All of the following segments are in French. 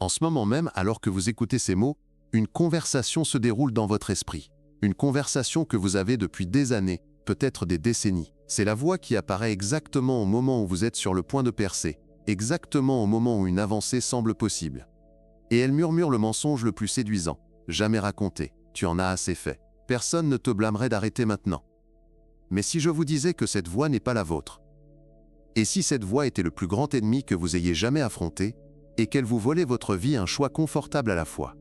En ce moment même, alors que vous écoutez ces mots, une conversation se déroule dans votre esprit. Une conversation que vous avez depuis des années, peut-être des décennies. C'est la voix qui apparaît exactement au moment où vous êtes sur le point de percer, exactement au moment où une avancée semble possible. Et elle murmure le mensonge le plus séduisant. Jamais raconté, tu en as assez fait. Personne ne te blâmerait d'arrêter maintenant. Mais si je vous disais que cette voix n'est pas la vôtre? Et si cette voix était le plus grand ennemi que vous ayez jamais affronté, et qu'elle vous volait votre vie un choix confortable à la fois?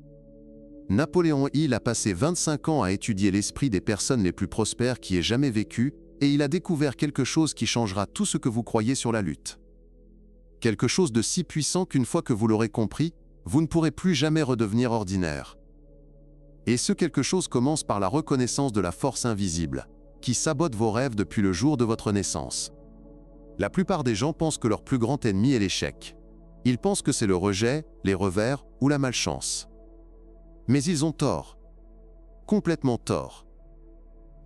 Napoléon Hill a passé 25 ans à étudier l'esprit des personnes les plus prospères qui aient jamais vécu, et il a découvert quelque chose qui changera tout ce que vous croyez sur la lutte. Quelque chose de si puissant qu'une fois que vous l'aurez compris, vous ne pourrez plus jamais redevenir ordinaire. Et ce quelque chose commence par la reconnaissance de la force invisible, qui sabote vos rêves depuis le jour de votre naissance. La plupart des gens pensent que leur plus grand ennemi est l'échec. Ils pensent que c'est le rejet, les revers ou la malchance. Mais ils ont tort. Complètement tort.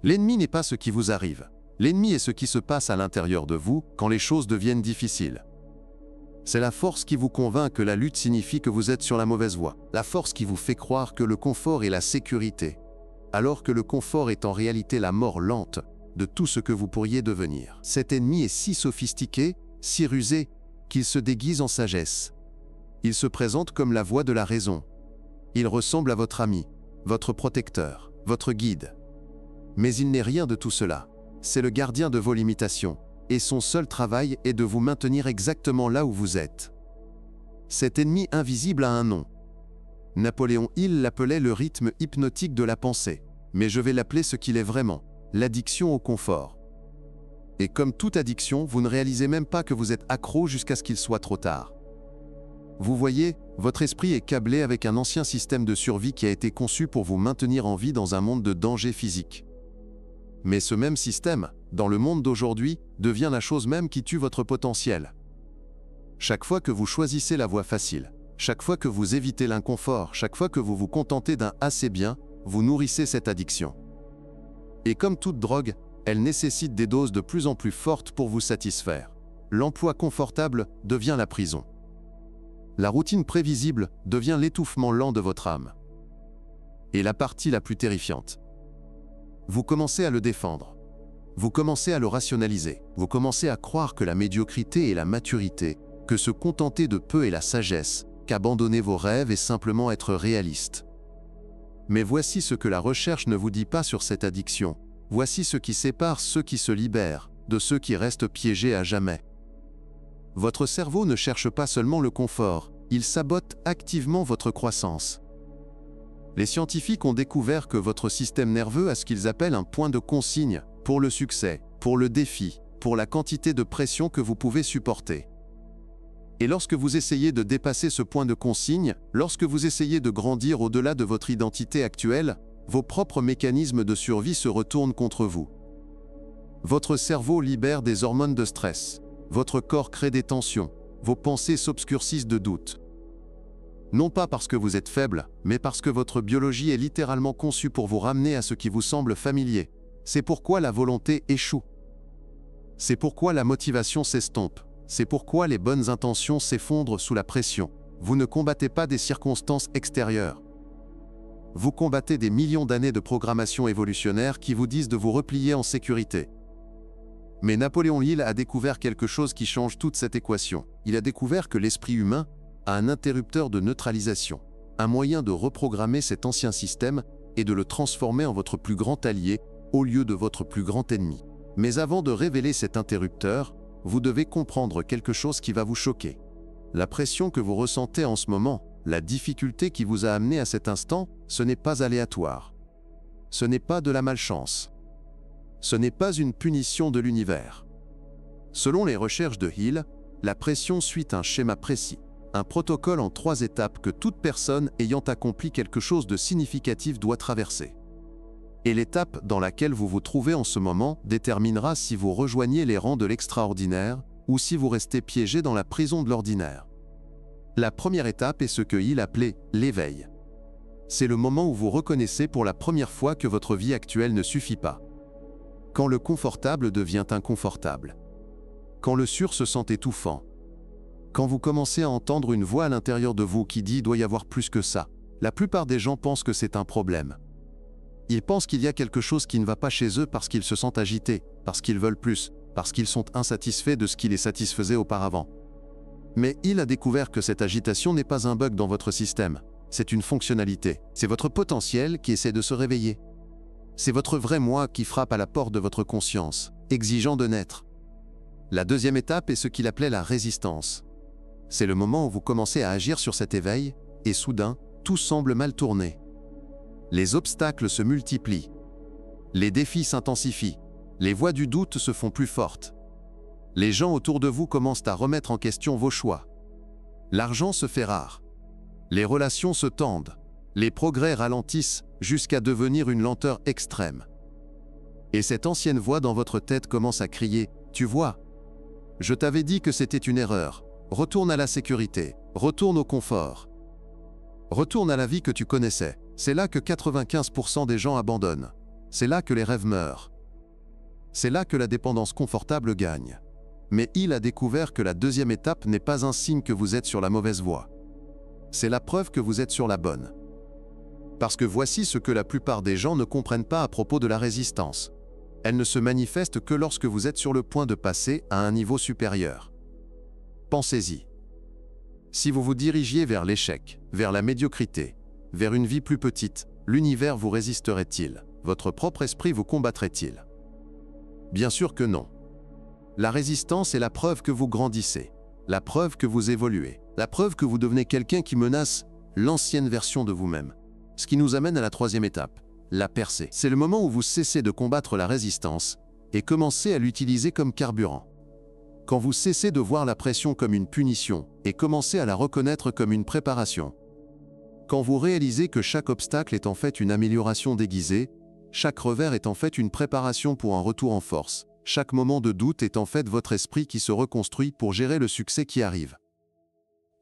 L'ennemi n'est pas ce qui vous arrive. L'ennemi est ce qui se passe à l'intérieur de vous quand les choses deviennent difficiles. C'est la force qui vous convainc que la lutte signifie que vous êtes sur la mauvaise voie. La force qui vous fait croire que le confort est la sécurité, alors que le confort est en réalité la mort lente de tout ce que vous pourriez devenir. Cet ennemi est si sophistiqué, si rusé, qu'il se déguise en sagesse. Il se présente comme la voix de la raison. Il ressemble à votre ami, votre protecteur, votre guide. Mais il n'est rien de tout cela. C'est le gardien de vos limitations, et son seul travail est de vous maintenir exactement là où vous êtes. Cet ennemi invisible a un nom. Napoléon Hill l'appelait le rythme hypnotique de la pensée, mais je vais l'appeler ce qu'il est vraiment, l'addiction au confort. Et comme toute addiction, vous ne réalisez même pas que vous êtes accro jusqu'à ce qu'il soit trop tard. Vous voyez, votre esprit est câblé avec un ancien système de survie qui a été conçu pour vous maintenir en vie dans un monde de danger physique. Mais ce même système, dans le monde d'aujourd'hui, devient la chose même qui tue votre potentiel. Chaque fois que vous choisissez la voie facile, chaque fois que vous évitez l'inconfort, chaque fois que vous vous contentez d'un assez bien, vous nourrissez cette addiction. Et comme toute drogue, elle nécessite des doses de plus en plus fortes pour vous satisfaire. L'emploi confortable devient la prison. La routine prévisible devient l'étouffement lent de votre âme. Et la partie la plus terrifiante. Vous commencez à le défendre. Vous commencez à le rationaliser. Vous commencez à croire que la médiocrité est la maturité, que se contenter de peu est la sagesse, qu'abandonner vos rêves est simplement être réaliste. Mais voici ce que la recherche ne vous dit pas sur cette addiction. Voici ce qui sépare ceux qui se libèrent de ceux qui restent piégés à jamais. Votre cerveau ne cherche pas seulement le confort, il sabote activement votre croissance. Les scientifiques ont découvert que votre système nerveux a ce qu'ils appellent un point de consigne pour le succès, pour le défi, pour la quantité de pression que vous pouvez supporter. Et lorsque vous essayez de dépasser ce point de consigne, lorsque vous essayez de grandir au-delà de votre identité actuelle, vos propres mécanismes de survie se retournent contre vous. Votre cerveau libère des hormones de stress. Votre corps crée des tensions. Vos pensées s'obscurcissent de doutes. Non pas parce que vous êtes faible, mais parce que votre biologie est littéralement conçue pour vous ramener à ce qui vous semble familier. C'est pourquoi la volonté échoue. C'est pourquoi la motivation s'estompe. C'est pourquoi les bonnes intentions s'effondrent sous la pression. Vous ne combattez pas des circonstances extérieures. Vous combattez des millions d'années de programmation évolutionnaire qui vous disent de vous replier en sécurité. Mais Napoléon Hill a découvert quelque chose qui change toute cette équation. Il a découvert que l'esprit humain a un interrupteur de neutralisation, un moyen de reprogrammer cet ancien système et de le transformer en votre plus grand allié au lieu de votre plus grand ennemi. Mais avant de révéler cet interrupteur, vous devez comprendre quelque chose qui va vous choquer. La pression que vous ressentez en ce moment, la difficulté qui vous a amené à cet instant, ce n'est pas aléatoire. Ce n'est pas de la malchance. Ce n'est pas une punition de l'univers. Selon les recherches de Hill, la pression suit un schéma précis, un protocole en 3 étapes que toute personne ayant accompli quelque chose de significatif doit traverser. Et l'étape dans laquelle vous vous trouvez en ce moment déterminera si vous rejoignez les rangs de l'extraordinaire ou si vous restez piégé dans la prison de l'ordinaire. La première étape est ce que Hill appelait l'éveil. C'est le moment où vous reconnaissez pour la première fois que votre vie actuelle ne suffit pas. Quand le confortable devient inconfortable. Quand le sûr se sent étouffant. Quand vous commencez à entendre une voix à l'intérieur de vous qui dit « il doit y avoir plus que ça », la plupart des gens pensent que c'est un problème. Ils pensent qu'il y a quelque chose qui ne va pas chez eux parce qu'ils se sentent agités, parce qu'ils veulent plus, parce qu'ils sont insatisfaits de ce qui les satisfaisait auparavant. Mais il a découvert que cette agitation n'est pas un bug dans votre système, c'est une fonctionnalité. C'est votre potentiel qui essaie de se réveiller. C'est votre vrai moi qui frappe à la porte de votre conscience, exigeant de naître. La deuxième étape est ce qu'il appelait la résistance. C'est le moment où vous commencez à agir sur cet éveil, et soudain, tout semble mal tourner. Les obstacles se multiplient. Les défis s'intensifient. Les voix du doute se font plus fortes. Les gens autour de vous commencent à remettre en question vos choix. L'argent se fait rare. Les relations se tendent. Les progrès ralentissent jusqu'à devenir une lenteur extrême. Et cette ancienne voix dans votre tête commence à crier « Tu vois, je t'avais dit que c'était une erreur. Retourne à la sécurité. Retourne au confort. Retourne à la vie que tu connaissais. » C'est là que 95% des gens abandonnent. C'est là que les rêves meurent. C'est là que la dépendance confortable gagne. Mais il a découvert que la deuxième étape n'est pas un signe que vous êtes sur la mauvaise voie. C'est la preuve que vous êtes sur la bonne. Parce que voici ce que la plupart des gens ne comprennent pas à propos de la résistance. Elle ne se manifeste que lorsque vous êtes sur le point de passer à un niveau supérieur. Pensez-y. Si vous vous dirigiez vers l'échec, vers la médiocrité, vers une vie plus petite, l'univers vous résisterait-il? Votre propre esprit vous combattrait-il? Bien sûr que non. La résistance est la preuve que vous grandissez, la preuve que vous évoluez, la preuve que vous devenez quelqu'un qui menace l'ancienne version de vous-même. Ce qui nous amène à la troisième étape, la percée. C'est le moment où vous cessez de combattre la résistance et commencez à l'utiliser comme carburant. Quand vous cessez de voir la pression comme une punition et commencez à la reconnaître comme une préparation. Quand vous réalisez que chaque obstacle est en fait une amélioration déguisée, chaque revers est en fait une préparation pour un retour en force, chaque moment de doute est en fait votre esprit qui se reconstruit pour gérer le succès qui arrive.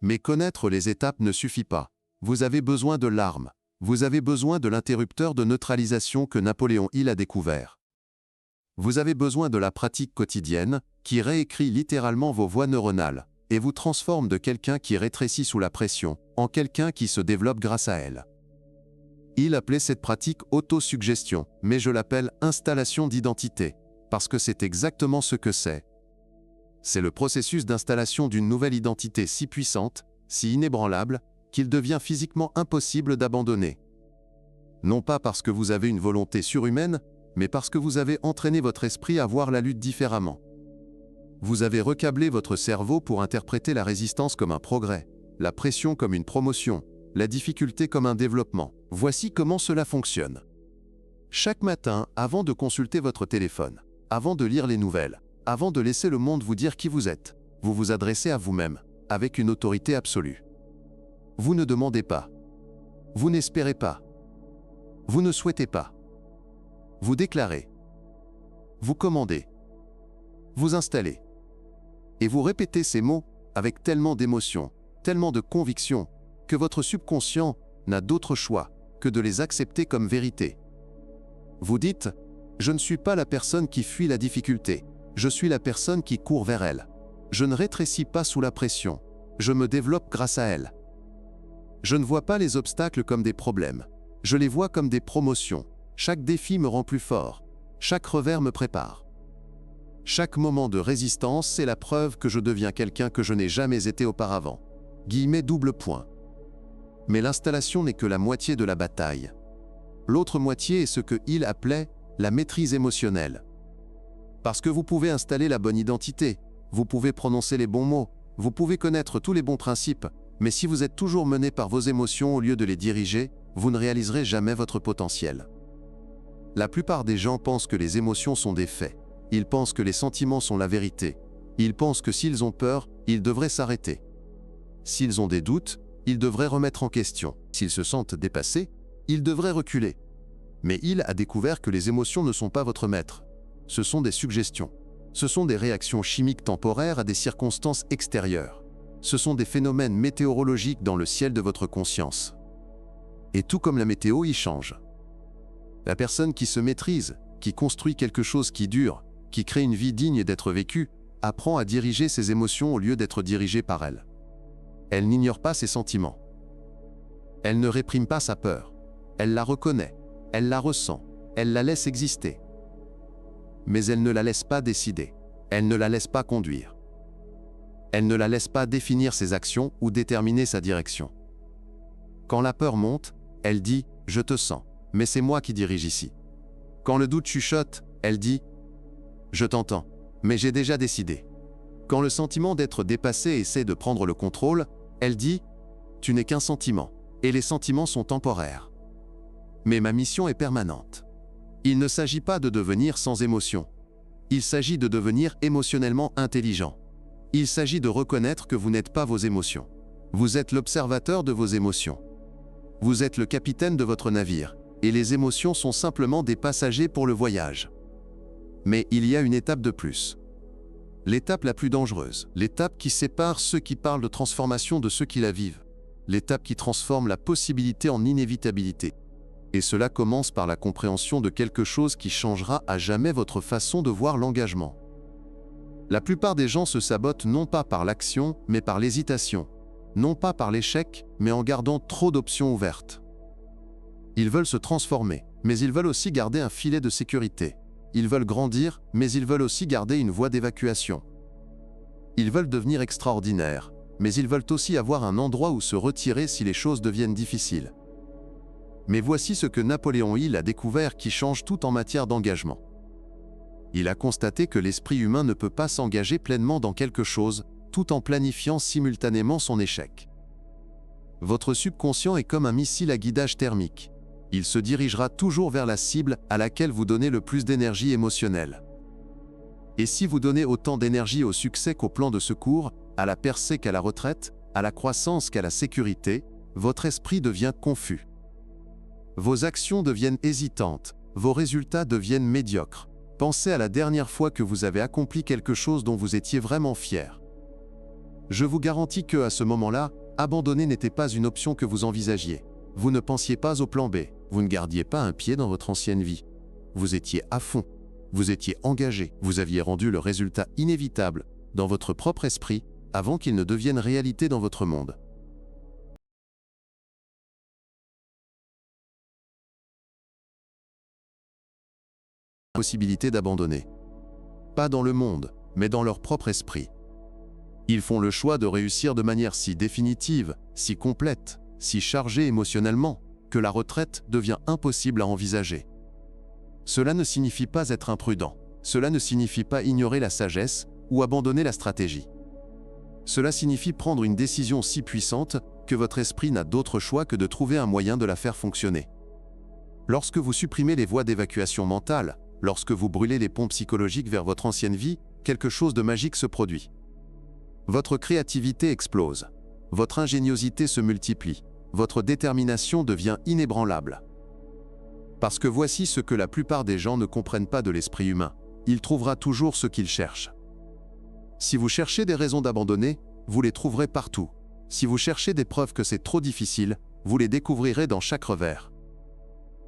Mais connaître les étapes ne suffit pas. Vous avez besoin de l'arme. Vous avez besoin de l'interrupteur de neutralisation que Napoléon Hill a découvert. Vous avez besoin de la pratique quotidienne qui réécrit littéralement vos voies neuronales et vous transforme de quelqu'un qui rétrécit sous la pression en quelqu'un qui se développe grâce à elle. Il appelait cette pratique autosuggestion, mais je l'appelle installation d'identité, parce que c'est exactement ce que c'est. C'est le processus d'installation d'une nouvelle identité si puissante, si inébranlable, qu'il devient physiquement impossible d'abandonner. Non pas parce que vous avez une volonté surhumaine, mais parce que vous avez entraîné votre esprit à voir la lutte différemment. Vous avez recablé votre cerveau pour interpréter la résistance comme un progrès, la pression comme une promotion, la difficulté comme un développement. Voici comment cela fonctionne. Chaque matin, avant de consulter votre téléphone, avant de lire les nouvelles, avant de laisser le monde vous dire qui vous êtes, vous vous adressez à vous-même, avec une autorité absolue. Vous ne demandez pas. Vous n'espérez pas. Vous ne souhaitez pas. Vous déclarez. Vous commandez. Vous installez. Et vous répétez ces mots avec tellement d'émotion, tellement de conviction, que votre subconscient n'a d'autre choix que de les accepter comme vérité. Vous dites « Je ne suis pas la personne qui fuit la difficulté, je suis la personne qui court vers elle. Je ne rétrécis pas sous la pression, je me développe grâce à elle. Je ne vois pas les obstacles comme des problèmes, je les vois comme des promotions. Chaque défi me rend plus fort, chaque revers me prépare. Chaque moment de résistance, c'est la preuve que je deviens quelqu'un que je n'ai jamais été auparavant. » Double point. Mais l'installation n'est que la moitié de la bataille. L'autre moitié est ce que Hill appelait la maîtrise émotionnelle. Parce que vous pouvez installer la bonne identité, vous pouvez prononcer les bons mots, vous pouvez connaître tous les bons principes, mais si vous êtes toujours mené par vos émotions au lieu de les diriger, vous ne réaliserez jamais votre potentiel. La plupart des gens pensent que les émotions sont des faits. Ils pensent que les sentiments sont la vérité. Ils pensent que s'ils ont peur, ils devraient s'arrêter. S'ils ont des doutes, ils devraient remettre en question. S'ils se sentent dépassés, ils devraient reculer. Mais Hill a découvert que les émotions ne sont pas votre maître. Ce sont des suggestions. Ce sont des réactions chimiques temporaires à des circonstances extérieures. Ce sont des phénomènes météorologiques dans le ciel de votre conscience. Et tout comme la météo y change. La personne qui se maîtrise, qui construit quelque chose qui dure, qui crée une vie digne d'être vécue, apprend à diriger ses émotions au lieu d'être dirigée par elles. Elle n'ignore pas ses sentiments. Elle ne réprime pas sa peur. Elle la reconnaît, elle la ressent, elle la laisse exister. Mais elle ne la laisse pas décider. Elle ne la laisse pas conduire. Elle ne la laisse pas définir ses actions ou déterminer sa direction. Quand la peur monte, elle dit « Je te sens, mais c'est moi qui dirige ici ». Quand le doute chuchote, elle dit « Je t'entends, mais j'ai déjà décidé ». Quand le sentiment d'être dépassé essaie de prendre le contrôle, elle dit « Tu n'es qu'un sentiment, et les sentiments sont temporaires. Mais ma mission est permanente. » Il ne s'agit pas de devenir sans émotion. Il s'agit de devenir émotionnellement intelligent. Il s'agit de reconnaître que vous n'êtes pas vos émotions. Vous êtes l'observateur de vos émotions. Vous êtes le capitaine de votre navire, et les émotions sont simplement des passagers pour le voyage. Mais il y a une étape de plus. L'étape la plus dangereuse, l'étape qui sépare ceux qui parlent de transformation de ceux qui la vivent, l'étape qui transforme la possibilité en inévitabilité. Et cela commence par la compréhension de quelque chose qui changera à jamais votre façon de voir l'engagement. La plupart des gens se sabotent non pas par l'action, mais par l'hésitation. Non pas par l'échec, mais en gardant trop d'options ouvertes. Ils veulent se transformer, mais ils veulent aussi garder un filet de sécurité. Ils veulent grandir, mais ils veulent aussi garder une voie d'évacuation. Ils veulent devenir extraordinaires, mais ils veulent aussi avoir un endroit où se retirer si les choses deviennent difficiles. Mais voici ce que Napoléon Hill a découvert qui change tout en matière d'engagement. Il a constaté que l'esprit humain ne peut pas s'engager pleinement dans quelque chose, tout en planifiant simultanément son échec. Votre subconscient est comme un missile à guidage thermique. Il se dirigera toujours vers la cible à laquelle vous donnez le plus d'énergie émotionnelle. Et si vous donnez autant d'énergie au succès qu'au plan de secours, à la percée qu'à la retraite, à la croissance qu'à la sécurité, votre esprit devient confus. Vos actions deviennent hésitantes, vos résultats deviennent médiocres. Pensez à la dernière fois que vous avez accompli quelque chose dont vous étiez vraiment fier. Je vous garantis que, à ce moment-là, abandonner n'était pas une option que vous envisagiez. Vous ne pensiez pas au plan B, vous ne gardiez pas un pied dans votre ancienne vie. Vous étiez à fond, vous étiez engagé, vous aviez rendu le résultat inévitable dans votre propre esprit avant qu'il ne devienne réalité dans votre monde. Possibilité d'abandonner. Pas dans le monde, mais dans leur propre esprit. Ils font le choix de réussir de manière si définitive, si complète, si chargée émotionnellement, que la retraite devient impossible à envisager. Cela ne signifie pas être imprudent, cela ne signifie pas ignorer la sagesse ou abandonner la stratégie. Cela signifie prendre une décision si puissante que votre esprit n'a d'autre choix que de trouver un moyen de la faire fonctionner. Lorsque vous supprimez les voies d'évacuation mentale, lorsque vous brûlez les ponts psychologiques vers votre ancienne vie, quelque chose de magique se produit. Votre créativité explose. Votre ingéniosité se multiplie. Votre détermination devient inébranlable. Parce que voici ce que la plupart des gens ne comprennent pas de l'esprit humain. Il trouvera toujours ce qu'il cherche. Si vous cherchez des raisons d'abandonner, vous les trouverez partout. Si vous cherchez des preuves que c'est trop difficile, vous les découvrirez dans chaque revers.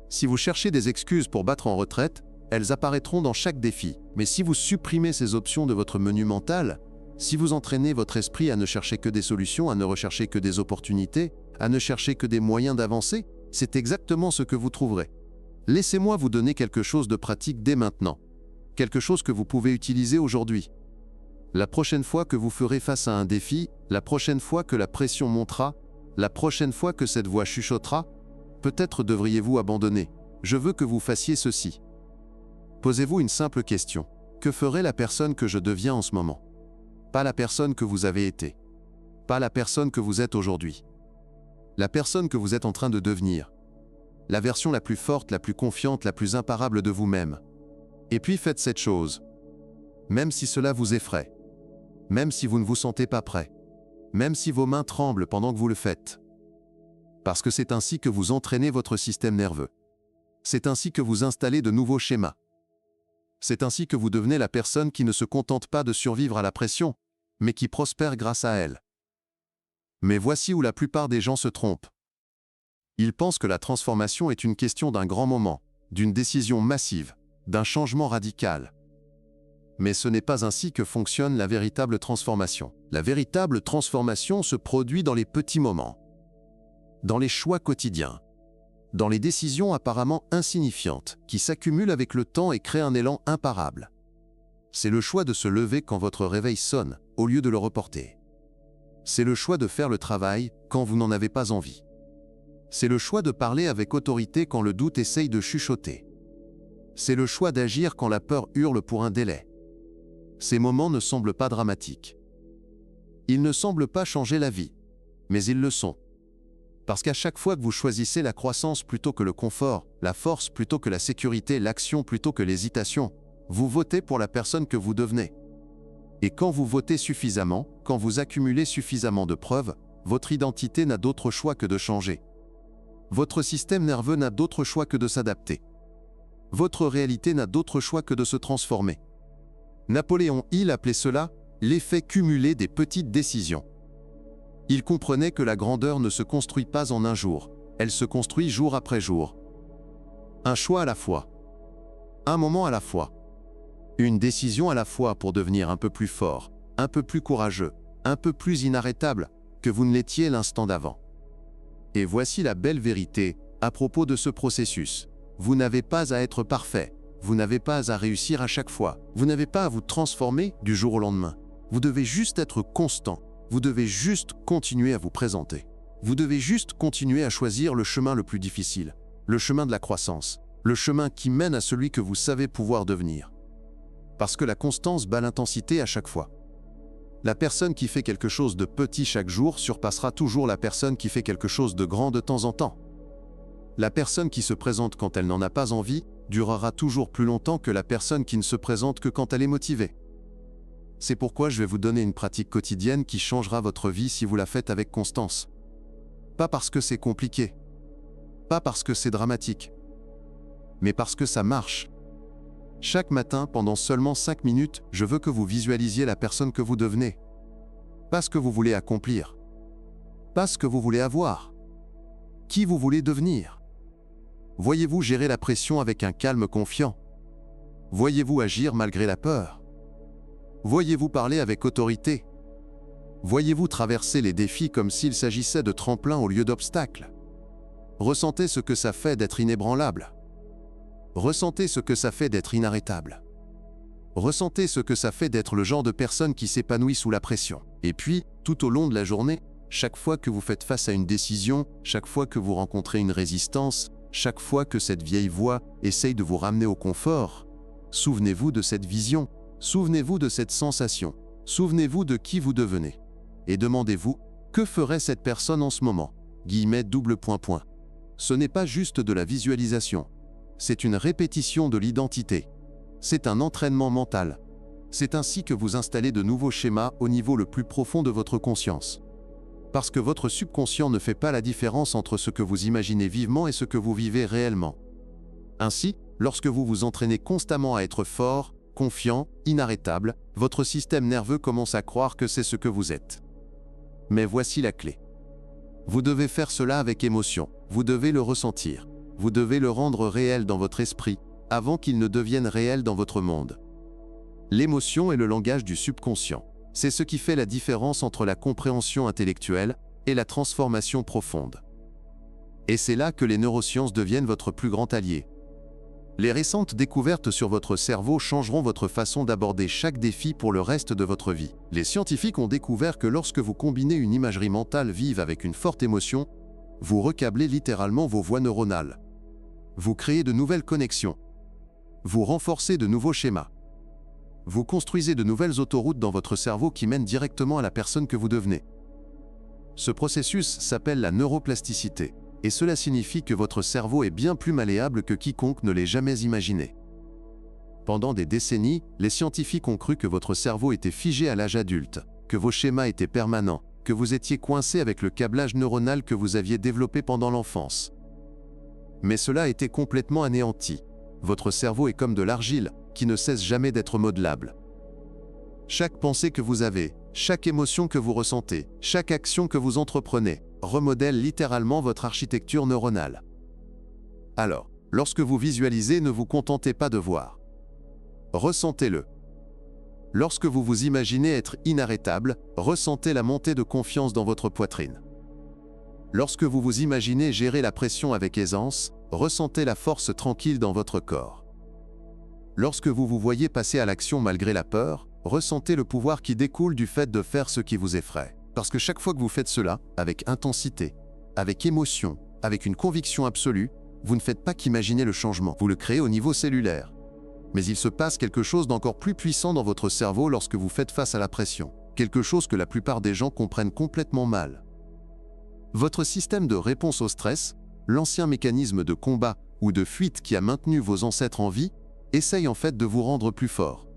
Si vous cherchez des excuses pour battre en retraite, elles apparaîtront dans chaque défi. Mais si vous supprimez ces options de votre menu mental, si vous entraînez votre esprit à ne chercher que des solutions, à ne rechercher que des opportunités, à ne chercher que des moyens d'avancer, c'est exactement ce que vous trouverez. Laissez-moi vous donner quelque chose de pratique dès maintenant. Quelque chose que vous pouvez utiliser aujourd'hui. La prochaine fois que vous ferez face à un défi, la prochaine fois que la pression montera, la prochaine fois que cette voix chuchotera, peut-être devriez-vous abandonner. Je veux que vous fassiez ceci. Posez-vous une simple question. Que ferait la personne que je deviens en ce moment ? Pas la personne que vous avez été. Pas la personne que vous êtes aujourd'hui. La personne que vous êtes en train de devenir. La version la plus forte, la plus confiante, la plus imparable de vous-même. Et puis faites cette chose. Même si cela vous effraie. Même si vous ne vous sentez pas prêt. Même si vos mains tremblent pendant que vous le faites. Parce que c'est ainsi que vous entraînez votre système nerveux. C'est ainsi que vous installez de nouveaux schémas. C'est ainsi que vous devenez la personne qui ne se contente pas de survivre à la pression, mais qui prospère grâce à elle. Mais voici où la plupart des gens se trompent. Ils pensent que la transformation est une question d'un grand moment, d'une décision massive, d'un changement radical. Mais ce n'est pas ainsi que fonctionne la véritable transformation. La véritable transformation se produit dans les petits moments, dans les choix quotidiens, dans les décisions apparemment insignifiantes qui s'accumulent avec le temps et créent un élan imparable. C'est le choix de se lever quand votre réveil sonne, au lieu de le reporter. C'est le choix de faire le travail quand vous n'en avez pas envie. C'est le choix de parler avec autorité quand le doute essaye de chuchoter. C'est le choix d'agir quand la peur hurle pour un délai. Ces moments ne semblent pas dramatiques. Ils ne semblent pas changer la vie, mais ils le sont. Parce qu'à chaque fois que vous choisissez la croissance plutôt que le confort, la force plutôt que la sécurité, l'action plutôt que l'hésitation, vous votez pour la personne que vous devenez. Et quand vous votez suffisamment, quand vous accumulez suffisamment de preuves, votre identité n'a d'autre choix que de changer. Votre système nerveux n'a d'autre choix que de s'adapter. Votre réalité n'a d'autre choix que de se transformer. Napoléon Hill appelait cela l'effet cumulé des petites décisions. Il comprenait que la grandeur ne se construit pas en un jour, elle se construit jour après jour. Un choix à la fois. Un moment à la fois. Une décision à la fois pour devenir un peu plus fort, un peu plus courageux, un peu plus inarrêtable que vous ne l'étiez l'instant d'avant. Et voici la belle vérité à propos de ce processus. Vous n'avez pas à être parfait, vous n'avez pas à réussir à chaque fois, vous n'avez pas à vous transformer du jour au lendemain. Vous devez juste être constant, vous devez juste continuer à vous présenter. Vous devez juste continuer à choisir le chemin le plus difficile, le chemin de la croissance, le chemin qui mène à celui que vous savez pouvoir devenir. Parce que la constance bat l'intensité à chaque fois. La personne qui fait quelque chose de petit chaque jour surpassera toujours la personne qui fait quelque chose de grand de temps en temps. La personne qui se présente quand elle n'en a pas envie durera toujours plus longtemps que la personne qui ne se présente que quand elle est motivée. C'est pourquoi je vais vous donner une pratique quotidienne qui changera votre vie si vous la faites avec constance. Pas parce que c'est compliqué, pas parce que c'est dramatique, mais parce que ça marche. Chaque matin, pendant seulement 5 minutes, je veux que vous visualisiez la personne que vous devenez. Pas ce que vous voulez accomplir, pas ce que vous voulez avoir, qui vous voulez devenir. Voyez-vous gérer la pression avec un calme confiant? Voyez-vous agir malgré la peur? Voyez-vous parler avec autorité? Voyez-vous traverser les défis comme s'il s'agissait de tremplins au lieu d'obstacles? Ressentez ce que ça fait d'être inébranlable. Ressentez ce que ça fait d'être inarrêtable. Ressentez ce que ça fait d'être le genre de personne qui s'épanouit sous la pression. Et puis, tout au long de la journée, chaque fois que vous faites face à une décision, chaque fois que vous rencontrez une résistance, chaque fois que cette vieille voix essaye de vous ramener au confort, souvenez-vous de cette vision, souvenez-vous de cette sensation, souvenez-vous de qui vous devenez. Et demandez-vous, que ferait cette personne en ce moment? Ce n'est pas juste de la visualisation. C'est une répétition de l'identité. C'est un entraînement mental. C'est ainsi que vous installez de nouveaux schémas au niveau le plus profond de votre conscience. Parce que votre subconscient ne fait pas la différence entre ce que vous imaginez vivement et ce que vous vivez réellement. Ainsi, lorsque vous vous entraînez constamment à être fort, confiant, inarrêtable, votre système nerveux commence à croire que c'est ce que vous êtes. Mais voici la clé. Vous devez faire cela avec émotion, vous devez le ressentir. Vous devez le rendre réel dans votre esprit, avant qu'il ne devienne réel dans votre monde. L'émotion est le langage du subconscient. C'est ce qui fait la différence entre la compréhension intellectuelle et la transformation profonde. Et c'est là que les neurosciences deviennent votre plus grand allié. Les récentes découvertes sur votre cerveau changeront votre façon d'aborder chaque défi pour le reste de votre vie. Les scientifiques ont découvert que lorsque vous combinez une imagerie mentale vive avec une forte émotion, vous recablez littéralement vos voies neuronales. Vous créez de nouvelles connexions. Vous renforcez de nouveaux schémas. Vous construisez de nouvelles autoroutes dans votre cerveau qui mènent directement à la personne que vous devenez. Ce processus s'appelle la neuroplasticité, et cela signifie que votre cerveau est bien plus malléable que quiconque ne l'ait jamais imaginé. Pendant des décennies, les scientifiques ont cru que votre cerveau était figé à l'âge adulte, que vos schémas étaient permanents, que vous étiez coincé avec le câblage neuronal que vous aviez développé pendant l'enfance. Mais cela a été complètement anéanti. Votre cerveau est comme de l'argile, qui ne cesse jamais d'être modelable. Chaque pensée que vous avez, chaque émotion que vous ressentez, chaque action que vous entreprenez, remodèle littéralement votre architecture neuronale. Alors, lorsque vous visualisez, ne vous contentez pas de voir. Ressentez-le. Lorsque vous vous imaginez être inarrêtable, ressentez la montée de confiance dans votre poitrine. Lorsque vous vous imaginez gérer la pression avec aisance, ressentez la force tranquille dans votre corps. Lorsque vous vous voyez passer à l'action malgré la peur, ressentez le pouvoir qui découle du fait de faire ce qui vous effraie. Parce que chaque fois que vous faites cela, avec intensité, avec émotion, avec une conviction absolue, vous ne faites pas qu'imaginer le changement, vous le créez au niveau cellulaire. Mais il se passe quelque chose d'encore plus puissant dans votre cerveau lorsque vous faites face à la pression, quelque chose que la plupart des gens comprennent complètement mal. Votre système de réponse au stress, l'ancien mécanisme de combat ou de fuite qui a maintenu vos ancêtres en vie, essaye en fait de vous rendre plus fort.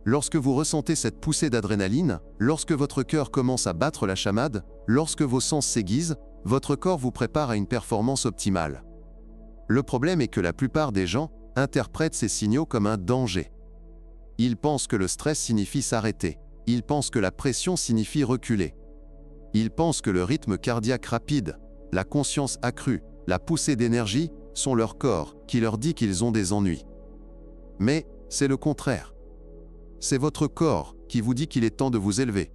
Lorsque vous ressentez cette poussée d'adrénaline, lorsque votre cœur commence à battre la chamade, lorsque vos sens s'aiguisent, votre corps vous prépare à une performance optimale. Le problème est que la plupart des gens interprètent ces signaux comme un danger. Ils pensent que le stress signifie s'arrêter. Ils pensent que la pression signifie reculer. Ils pensent que le rythme cardiaque rapide, la conscience accrue, la poussée d'énergie sont leur corps qui leur dit qu'ils ont des ennuis. Mais c'est le contraire. C'est votre corps qui vous dit qu'il est temps de vous élever.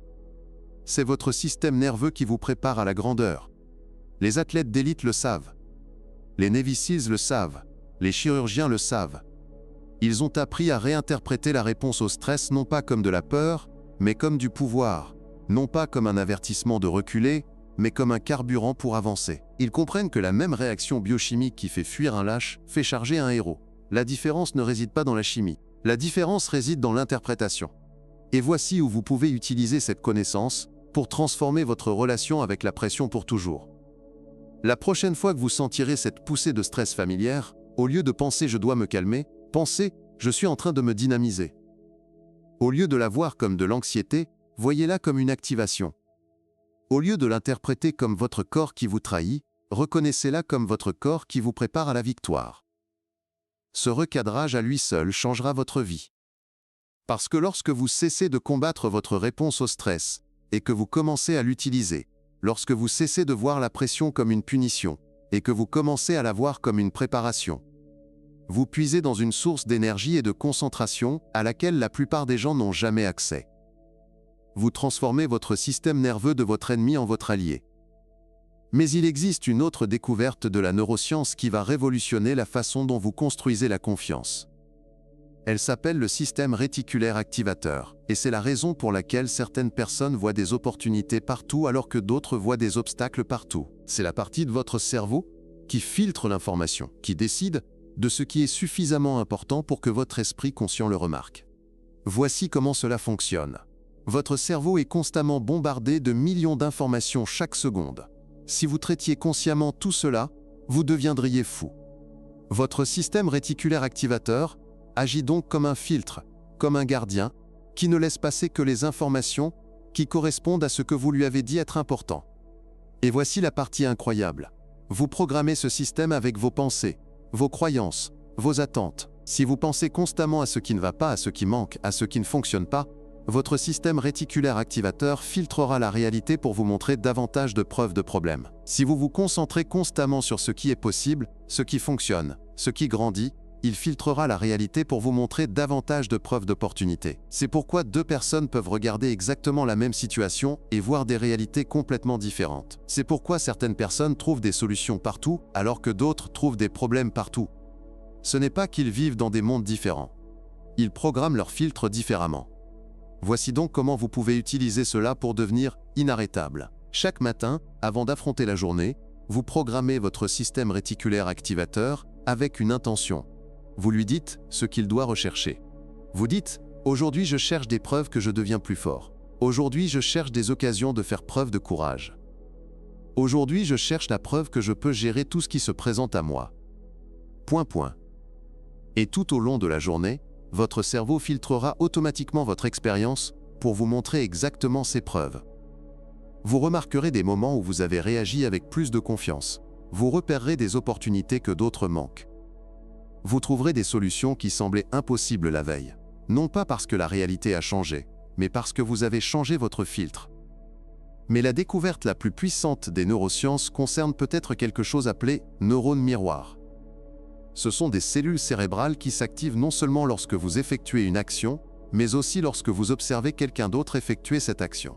C'est votre système nerveux qui vous prépare à la grandeur. Les athlètes d'élite le savent. Les Navy Seals le savent. Les chirurgiens le savent. Ils ont appris à réinterpréter la réponse au stress non pas comme de la peur, mais comme du pouvoir. Non pas comme un avertissement de reculer, mais comme un carburant pour avancer. Ils comprennent que la même réaction biochimique qui fait fuir un lâche fait charger un héros. La différence ne réside pas dans la chimie. La différence réside dans l'interprétation. Et voici où vous pouvez utiliser cette connaissance pour transformer votre relation avec la pression pour toujours. La prochaine fois que vous sentirez cette poussée de stress familière, au lieu de penser « je dois me calmer », pensez « je suis en train de me dynamiser ». Au lieu de la voir comme de l'anxiété, voyez-la comme une activation. Au lieu de l'interpréter comme votre corps qui vous trahit, reconnaissez-la comme votre corps qui vous prépare à la victoire. Ce recadrage à lui seul changera votre vie. Parce que lorsque vous cessez de combattre votre réponse au stress et que vous commencez à l'utiliser, lorsque vous cessez de voir la pression comme une punition et que vous commencez à la voir comme une préparation, vous puisez dans une source d'énergie et de concentration à laquelle la plupart des gens n'ont jamais accès. Vous transformez votre système nerveux de votre ennemi en votre allié. Mais il existe une autre découverte de la neuroscience qui va révolutionner la façon dont vous construisez la confiance. Elle s'appelle le système réticulaire activateur, et c'est la raison pour laquelle certaines personnes voient des opportunités partout alors que d'autres voient des obstacles partout. C'est la partie de votre cerveau qui filtre l'information, qui décide de ce qui est suffisamment important pour que votre esprit conscient le remarque. Voici comment cela fonctionne. Votre cerveau est constamment bombardé de millions d'informations chaque seconde. Si vous traitiez consciemment tout cela, vous deviendriez fou. Votre système réticulaire activateur agit donc comme un filtre, comme un gardien, qui ne laisse passer que les informations qui correspondent à ce que vous lui avez dit être important. Et voici la partie incroyable. Vous programmez ce système avec vos pensées, vos croyances, vos attentes. Si vous pensez constamment à ce qui ne va pas, à ce qui manque, à ce qui ne fonctionne pas, votre système réticulaire activateur filtrera la réalité pour vous montrer davantage de preuves de problèmes. Si vous vous concentrez constamment sur ce qui est possible, ce qui fonctionne, ce qui grandit, il filtrera la réalité pour vous montrer davantage de preuves d'opportunité. C'est pourquoi deux personnes peuvent regarder exactement la même situation et voir des réalités complètement différentes. C'est pourquoi certaines personnes trouvent des solutions partout, alors que d'autres trouvent des problèmes partout. Ce n'est pas qu'ils vivent dans des mondes différents. Ils programment leurs filtres différemment. Voici donc comment vous pouvez utiliser cela pour devenir inarrêtable. Chaque matin, avant d'affronter la journée, vous programmez votre système réticulaire activateur avec une intention. Vous lui dites ce qu'il doit rechercher. Vous dites « Aujourd'hui, je cherche des preuves que je deviens plus fort. Aujourd'hui, je cherche des occasions de faire preuve de courage. Aujourd'hui, je cherche la preuve que je peux gérer tout ce qui se présente à moi. » Et tout au long de la journée, votre cerveau filtrera automatiquement votre expérience pour vous montrer exactement ces preuves. Vous remarquerez des moments où vous avez réagi avec plus de confiance. Vous repérerez des opportunités que d'autres manquent. Vous trouverez des solutions qui semblaient impossibles la veille. Non pas parce que la réalité a changé, mais parce que vous avez changé votre filtre. Mais la découverte la plus puissante des neurosciences concerne peut-être quelque chose appelé neurones miroirs. Ce sont des cellules cérébrales qui s'activent non seulement lorsque vous effectuez une action, mais aussi lorsque vous observez quelqu'un d'autre effectuer cette action.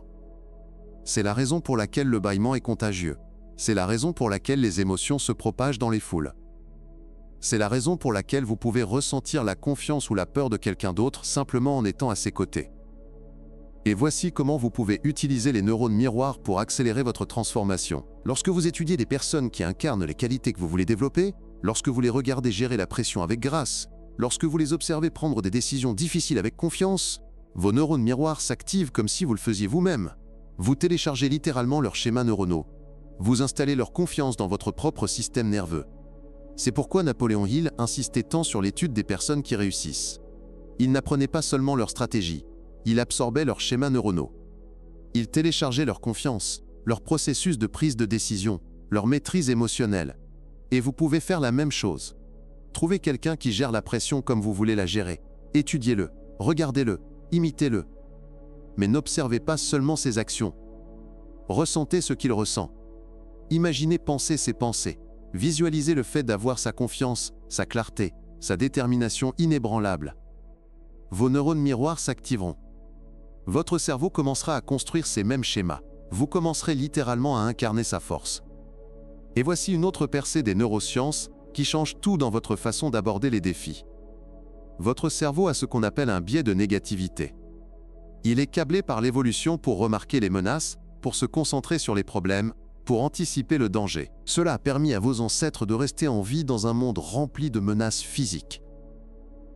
C'est la raison pour laquelle le bâillement est contagieux. C'est la raison pour laquelle les émotions se propagent dans les foules. C'est la raison pour laquelle vous pouvez ressentir la confiance ou la peur de quelqu'un d'autre simplement en étant à ses côtés. Et voici comment vous pouvez utiliser les neurones miroirs pour accélérer votre transformation. Lorsque vous étudiez des personnes qui incarnent les qualités que vous voulez développer, lorsque vous les regardez gérer la pression avec grâce, lorsque vous les observez prendre des décisions difficiles avec confiance, vos neurones miroirs s'activent comme si vous le faisiez vous-même. Vous téléchargez littéralement leurs schémas neuronaux. Vous installez leur confiance dans votre propre système nerveux. C'est pourquoi Napoléon Hill insistait tant sur l'étude des personnes qui réussissent. Il n'apprenait pas seulement leur stratégie, il absorbait leurs schémas neuronaux. Il téléchargeait leur confiance, leur processus de prise de décision, leur maîtrise émotionnelle. Et vous pouvez faire la même chose. Trouvez quelqu'un qui gère la pression comme vous voulez la gérer. Étudiez-le, regardez-le, imitez-le. Mais n'observez pas seulement ses actions. Ressentez ce qu'il ressent. Imaginez penser ses pensées. Visualisez le fait d'avoir sa confiance, sa clarté, sa détermination inébranlable. Vos neurones miroirs s'activeront. Votre cerveau commencera à construire ces mêmes schémas. Vous commencerez littéralement à incarner sa force. Et voici une autre percée des neurosciences qui change tout dans votre façon d'aborder les défis. Votre cerveau a ce qu'on appelle un biais de négativité. Il est câblé par l'évolution pour remarquer les menaces, pour se concentrer sur les problèmes, pour anticiper le danger. Cela a permis à vos ancêtres de rester en vie dans un monde rempli de menaces physiques.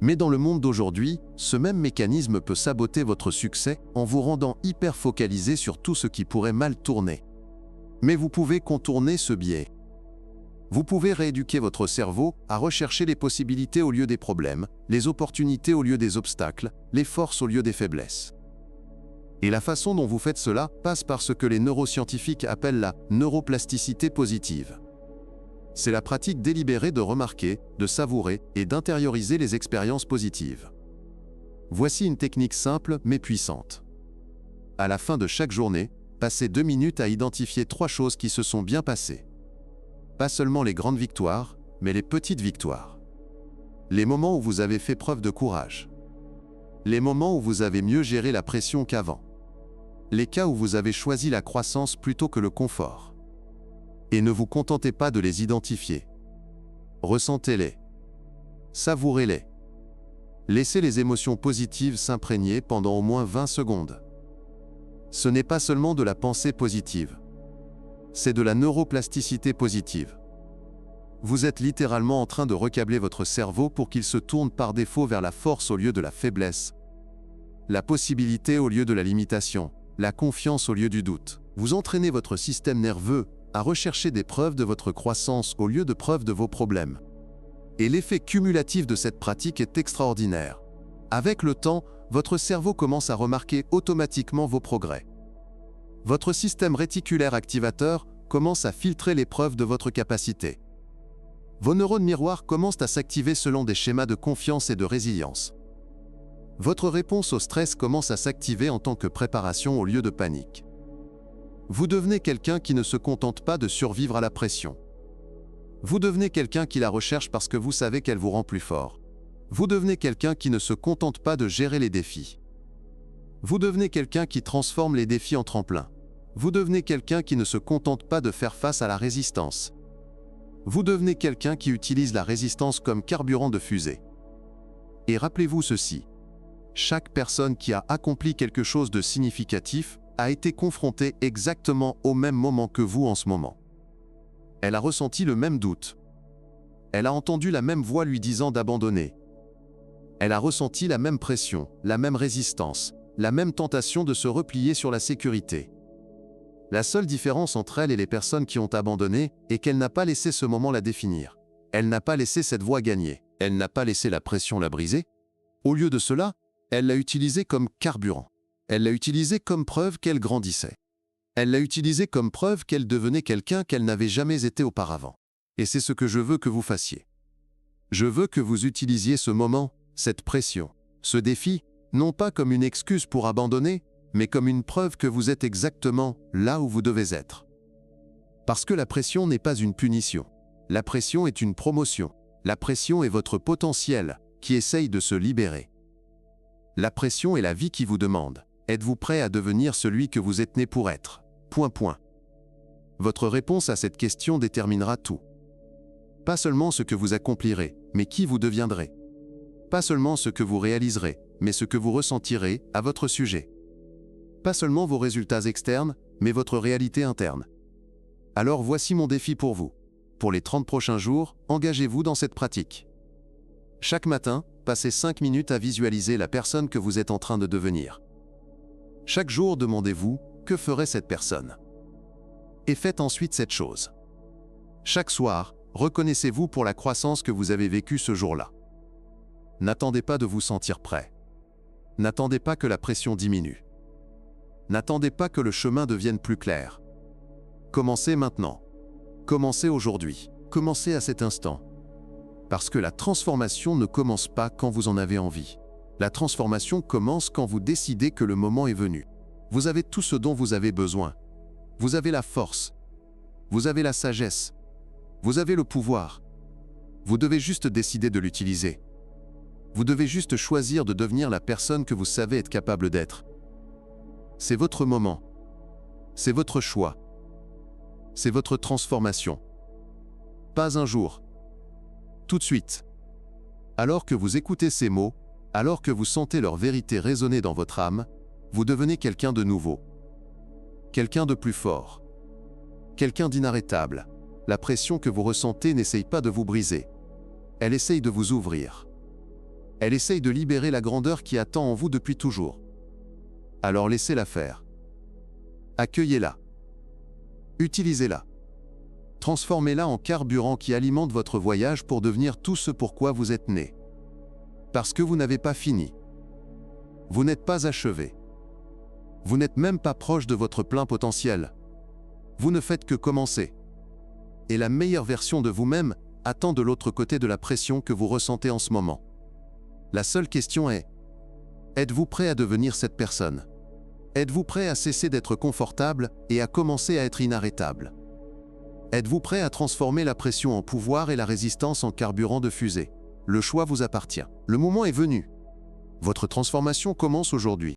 Mais dans le monde d'aujourd'hui, ce même mécanisme peut saboter votre succès en vous rendant hyper focalisé sur tout ce qui pourrait mal tourner. Mais vous pouvez contourner ce biais. Vous pouvez rééduquer votre cerveau à rechercher les possibilités au lieu des problèmes, les opportunités au lieu des obstacles, les forces au lieu des faiblesses. Et la façon dont vous faites cela passe par ce que les neuroscientifiques appellent la neuroplasticité positive. C'est la pratique délibérée de remarquer, de savourer et d'intérioriser les expériences positives. Voici une technique simple mais puissante. À la fin de chaque journée, passez 2 minutes à identifier 3 choses qui se sont bien passées. Pas seulement les grandes victoires, mais les petites victoires. Les moments où vous avez fait preuve de courage. Les moments où vous avez mieux géré la pression qu'avant. Les cas où vous avez choisi la croissance plutôt que le confort. Et ne vous contentez pas de les identifier. Ressentez-les. Savourez-les. Laissez les émotions positives s'imprégner pendant au moins 20 secondes. Ce n'est pas seulement de la pensée positive. C'est de la neuroplasticité positive. Vous êtes littéralement en train de recabler votre cerveau pour qu'il se tourne par défaut vers la force au lieu de la faiblesse, la possibilité au lieu de la limitation, la confiance au lieu du doute. Vous entraînez votre système nerveux à rechercher des preuves de votre croissance au lieu de preuves de vos problèmes. Et l'effet cumulatif de cette pratique est extraordinaire. Avec le temps, votre cerveau commence à remarquer automatiquement vos progrès. Votre système réticulaire activateur commence à filtrer les preuves de votre capacité. Vos neurones miroirs commencent à s'activer selon des schémas de confiance et de résilience. Votre réponse au stress commence à s'activer en tant que préparation au lieu de panique. Vous devenez quelqu'un qui ne se contente pas de survivre à la pression. Vous devenez quelqu'un qui la recherche parce que vous savez qu'elle vous rend plus fort. Vous devenez quelqu'un qui ne se contente pas de gérer les défis. Vous devenez quelqu'un qui transforme les défis en tremplin. Vous devenez quelqu'un qui ne se contente pas de faire face à la résistance. Vous devenez quelqu'un qui utilise la résistance comme carburant de fusée. Et rappelez-vous ceci. Chaque personne qui a accompli quelque chose de significatif a été confrontée exactement au même moment que vous en ce moment. Elle a ressenti le même doute. Elle a entendu la même voix lui disant d'abandonner. Elle a ressenti la même pression, la même résistance, la même tentation de se replier sur la sécurité. La seule différence entre elle et les personnes qui ont abandonné est qu'elle n'a pas laissé ce moment la définir. Elle n'a pas laissé cette voix gagner. Elle n'a pas laissé la pression la briser. Au lieu de cela, elle l'a utilisé comme carburant. Elle l'a utilisé comme preuve qu'elle grandissait. Elle l'a utilisé comme preuve qu'elle devenait quelqu'un qu'elle n'avait jamais été auparavant. Et c'est ce que je veux que vous fassiez. Je veux que vous utilisiez ce moment, cette pression, ce défi, non pas comme une excuse pour abandonner, mais comme une preuve que vous êtes exactement là où vous devez être. Parce que la pression n'est pas une punition. La pression est une promotion. La pression est votre potentiel qui essaye de se libérer. La pression est la vie qui vous demande. Êtes-vous prêt à devenir celui que vous êtes né pour être? Votre réponse à cette question déterminera tout. Pas seulement ce que vous accomplirez, mais qui vous deviendrez. Pas seulement ce que vous réaliserez, mais ce que vous ressentirez à votre sujet. Pas seulement vos résultats externes, mais votre réalité interne. Alors voici mon défi pour vous. Pour les 30 prochains jours, engagez-vous dans cette pratique. Chaque matin, passez 5 minutes à visualiser la personne que vous êtes en train de devenir. Chaque jour, demandez-vous, que ferait cette personne? Et faites ensuite cette chose. Chaque soir, reconnaissez-vous pour la croissance que vous avez vécue ce jour-là. N'attendez pas de vous sentir prêt. N'attendez pas que la pression diminue. N'attendez pas que le chemin devienne plus clair. Commencez maintenant. Commencez aujourd'hui. Commencez à cet instant. Parce que la transformation ne commence pas quand vous en avez envie. La transformation commence quand vous décidez que le moment est venu. Vous avez tout ce dont vous avez besoin. Vous avez la force. Vous avez la sagesse. Vous avez le pouvoir. Vous devez juste décider de l'utiliser. Vous devez juste choisir de devenir la personne que vous savez être capable d'être. C'est votre moment. C'est votre choix. C'est votre transformation. Pas un jour. Tout de suite. Alors que vous écoutez ces mots, alors que vous sentez leur vérité résonner dans votre âme, vous devenez quelqu'un de nouveau. Quelqu'un de plus fort. Quelqu'un d'inarrêtable. La pression que vous ressentez n'essaye pas de vous briser. Elle essaye de vous ouvrir. Elle essaye de libérer la grandeur qui attend en vous depuis toujours. Alors laissez-la faire. Accueillez-la. Utilisez-la. Transformez-la en carburant qui alimente votre voyage pour devenir tout ce pour quoi vous êtes né. Parce que vous n'avez pas fini. Vous n'êtes pas achevé. Vous n'êtes même pas proche de votre plein potentiel. Vous ne faites que commencer. Et la meilleure version de vous-même attend de l'autre côté de la pression que vous ressentez en ce moment. La seule question est, êtes-vous prêt à devenir cette personne? Êtes-vous prêt à cesser d'être confortable et à commencer à être inarrêtable? Êtes-vous prêt à transformer la pression en pouvoir et la résistance en carburant de fusée? Le choix vous appartient. Le moment est venu. Votre transformation commence aujourd'hui.